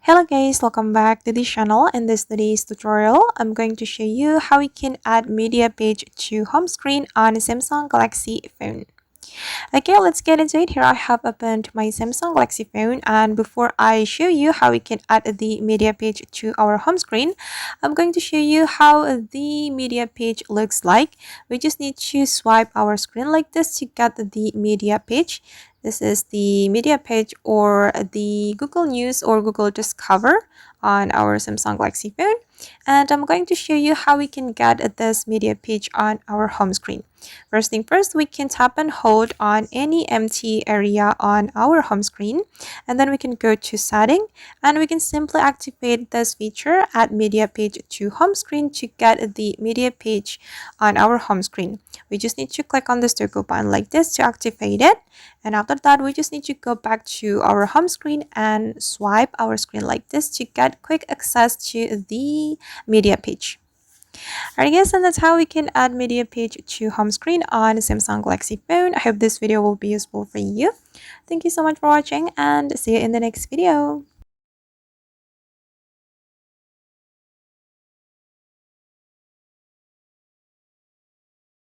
Hello guys, welcome back to this channel. In this today's tutorial, I'm going to show you how we can add media page to home screen on a Samsung Galaxy phone. Okay, let's get into it. Here I have opened my Samsung Galaxy phone, and before I show you how we can add the media page to our home screen, I'm going to show you how the media page looks like. We just need to swipe our screen like this to get the media page. This is the media page or the Google News or Google Discover on our Samsung Galaxy phone. And I'm going to show you how we can get this media page on our home screen. First thing first, we can tap and hold on any empty area on our home screen, and then we can go to setting, and we can simply activate this feature, add media page to home screen, to get the media page on our home screen. We just need to click on this toggle button like this to activate it, and after that we just need to go back to our home screen and swipe our screen like this to get quick access to the media page. Alright guys, and that's how we can add media page to home screen on Samsung Galaxy phone. I hope this video will be useful for you. Thank you so much for watching, and see you in the next video.